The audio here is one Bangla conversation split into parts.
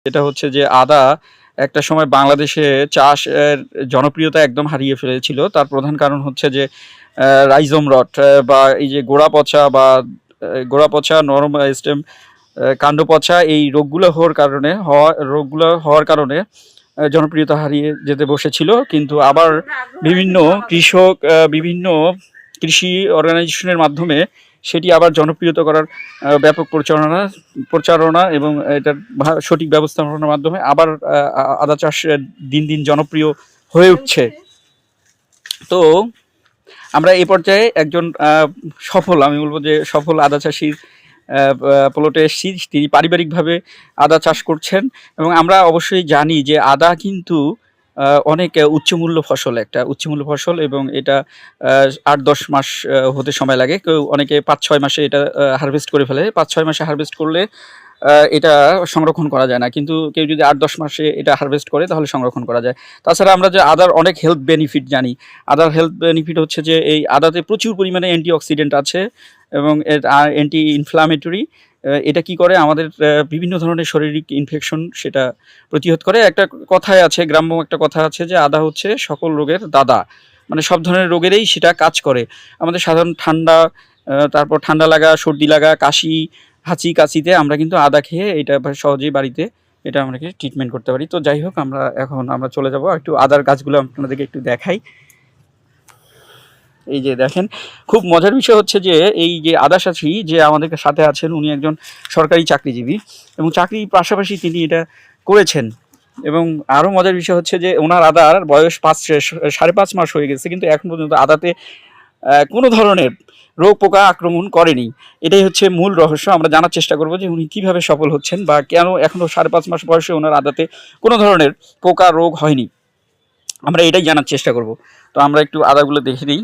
এটা হচ্ছে যে আদা একটা সময় বাংলাদেশে চাষের জনপ্রিয়তা একদম হারিয়ে ফেলেছিল। তার প্রধান কারণ হচ্ছে যে রাইজোম রট বা এই যে গোড়া পচা, নরম স্টেম কাণ্ড পচা এই রোগগুলো হওয়ার কারণে জনপ্রিয়তা হারিয়ে যেতে বসেছিল। কিন্তু আবার বিভিন্ন কৃষক বিভিন্ন কৃষি অর্গানাইজেশনের মাধ্যমে সেটি আবার জনপ্রিয়তা করার ব্যাপক প্রচারণা এবং এটার সঠিক ব্যবস্থাপনার মাধ্যমে আবার আদা চাষ দিন দিন জনপ্রিয় হয়ে উঠছে। তো আমরা এই পর্যায়ে একজন আমি বলবো যে সফল আদা চাষির প্লটে এসেছি। তিনি পারিবারিকভাবে আদা চাষ করছেন এবং আমরা অবশ্যই জানি যে আদা কিন্তু অনেক উচ্চমূল্য ফসল এবং এটা ৮-১০ মাস হতে সময় লাগে। অনেকে ৫-৬ মাসে এটা হারভেস্ট করে ফেলে। ৫-৬ মাসে হারভেস্ট করলে এটা সংরক্ষণ করা যায় না, কিন্তু কেউ যদি ৮-১০ মাসে এটা হারভেস্ট করে তাহলে সংরক্ষণ করা যায়। তাছাড়া আমরা যে আদার অনেক হেলথ বেনিফিট জানি। আদার হেলথ বেনিফিট হচ্ছে যে এই আদাতে প্রচুর পরিমাণে অ্যান্টিঅক্সিডেন্ট আছে এবং অ্যান্টি ইনফ্লামেটরি। এটা কি করে আমাদের বিভিন্ন ধরনের শারীরিক ইনফেকশন সেটা প্রতিহত করে। গ্রাম্য একটা কথা আছে যে আদা হচ্ছে সকল রোগের দাদা, মানে সব ধরনের রোগেরই সেটা কাজ করে। আমাদের সাধারণ তারপর ঠান্ডা লাগা, সর্দি লাগা, কাশি, কাশিতে আমরা কিন্তু আদা খেয়ে এটা সহজেই বাড়িতে এটা আমরা ট্রিটমেন্ট করতে পারি। তো যাই হোক, আমরা চলে যাব একটু আদার গাছগুলো আপনাদেরকে একটু দেখাই। এই যে দেখেন, খুব মজার বিষয় হচ্ছে যে এই যে আদা চাষি যে আমাদের সাথে আছেন, উনি একজন সরকারি চাকরিজীবী এবং চাকরির পাশাপাশি তিনি এটা করেছেন। এবং আরও মজার বিষয় হচ্ছে যে ওনার আদার বয়স 5.5 মাস হয়ে গেছে, কিন্তু এখন পর্যন্ত আদাতে কোনো ধরনের রোগ পোকা আক্রমণ করেনি। এটাই হচ্ছে মূল রহস্য। আমরা জানার চেষ্টা করব যে উনি কীভাবে সফল হচ্ছেন বা কেন এখনও 5.5 মাস বয়সে ওনার আদাতে কোনো ধরনের পোকা রোগ হয়নি। আমরা এটাই জানার চেষ্টা করব। তো আমরা একটু আদাগুলো দেখে নিই।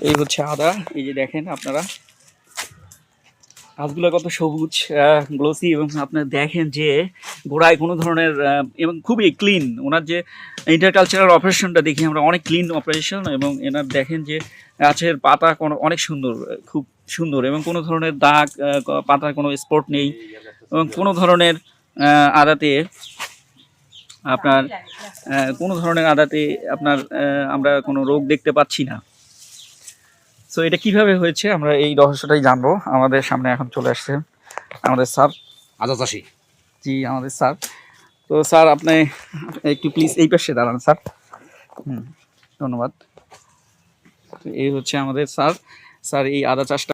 এই হচ্ছে আদা। এই যে দেখেন আপনারা, গাছগুলো কত সবুজ, গ্লোসি, এবং আপনারা দেখেন যে গোড়ায় কোনো ধরনের এবং খুবই ক্লিন। ওনার যে ইন্টারকালচারাল অপারেশনটা দেখি আমরা, অনেক ক্লিন অপারেশন। এবং এনার দেখেন যে গাছের পাতা অনেক সুন্দর, খুব সুন্দর, এবং কোনো ধরনের দাগ, পাতার কোনো স্পট নেই, এবং কোনো ধরনের আদাতে আমরা কোনো রোগ দেখতে পাচ্ছি না। সো এটা কিভাবে হয়েছে আমরা এই রহস্যটাই জানবো। আমাদের সামনে এখন চলে আসছে আমাদের স্যার, আদা চাষি। জি, আমাদের স্যার। তো স্যার, আপনি একটু প্লিজ এই পাশে দাঁড়ান স্যার। ধন্যবাদ। তো এই হচ্ছে আমাদের স্যার। এই আদা চাষটা